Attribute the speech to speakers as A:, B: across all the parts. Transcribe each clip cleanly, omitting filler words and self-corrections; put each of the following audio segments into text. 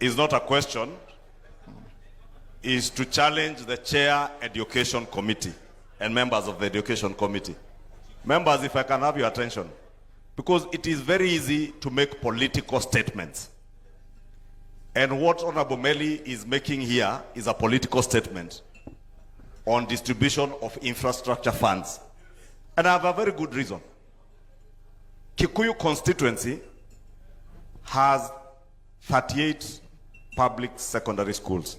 A: is not a question, is to challenge the Chair Education Committee and members of the Education Committee. Members, if I can have your attention, because it is very easy to make political statements. And what Honorable Meli is making here is a political statement on distribution of infrastructure funds. And I have a very good reason. Kikuyu constituency has 38 public secondary schools.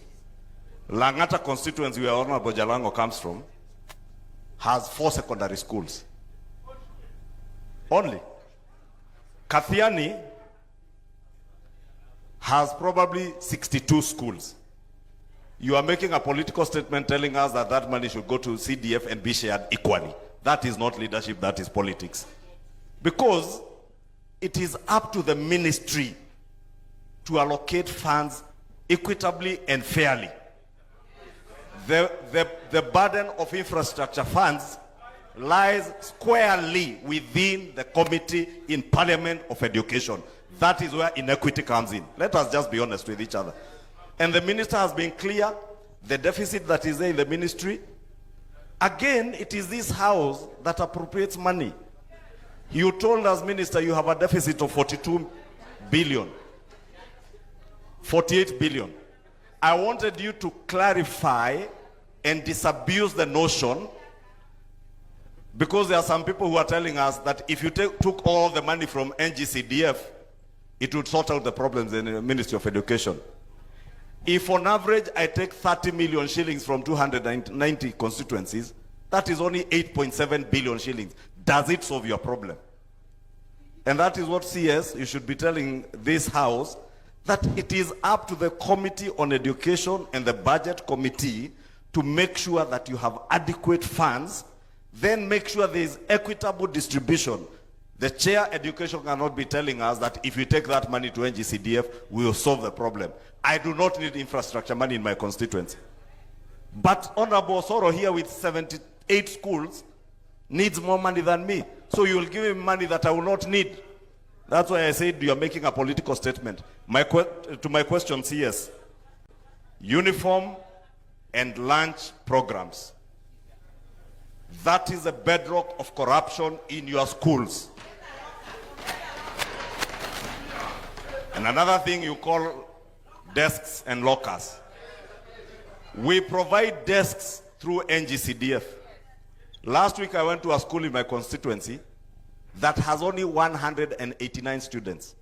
A: Langata constituency, where Honorable Jalango comes from, has 4 secondary schools. Only. Kathiani has probably 62 schools. You are making a political statement telling us that that money should go to CDF and be shared equally. That is not leadership, that is politics. Because it is up to the ministry to allocate funds equitably and fairly. The burden of infrastructure funds lies squarely within the Committee in Parliament of Education. That is where inequity comes in. Let us just be honest with each other. And the minister has been clear, the deficit that is there in the ministry. Again, it is this house that appropriates money. You told us, Minister, you have a deficit of 42 billion. 48 billion. I wanted you to clarify and disabuse the notion, because there are some people who are telling us that if you took all the money from NGCDF, it would sort out the problems in the Ministry of Education. If on average I take 30 million shillings from 290 constituencies, that is only 8.7 billion shillings. Does it solve your problem? And that is what CS, you should be telling this house, that it is up to the Committee on Education and the Budget Committee to make sure that you have adequate funds, then make sure there is equitable distribution. The Chair Education cannot be telling us that if you take that money to NGCDF, we will solve the problem. I do not need infrastructure money in my constituency. But Honorable Soro here with 78 schools needs more money than me. So you will give him money that I will not need. That's why I said you are making a political statement. To my question, CS, uniform and lunch programs. That is a bedrock of corruption in your schools. And another thing you call desks and lockers. We provide desks through NGCDF. Last week I went to a school in my constituency that has only 189 students.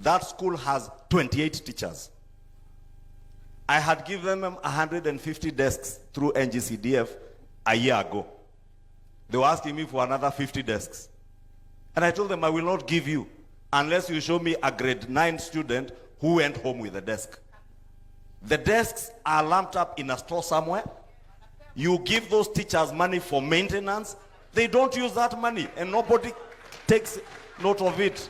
A: That school has 28 teachers. I had given them 150 desks through NGCDF a year ago. They were asking me for another 50 desks. And I told them I will not give you unless you show me a grade 9 student who went home with a desk. The desks are lumped up in a store somewhere. You give those teachers money for maintenance. They don't use that money and nobody takes note of it.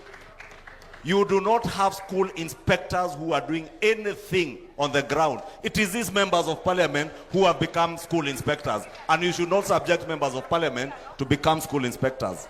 A: You do not have school inspectors who are doing anything on the ground. It is these members of parliament who have become school inspectors, and you should not subject members of parliament to become school inspectors.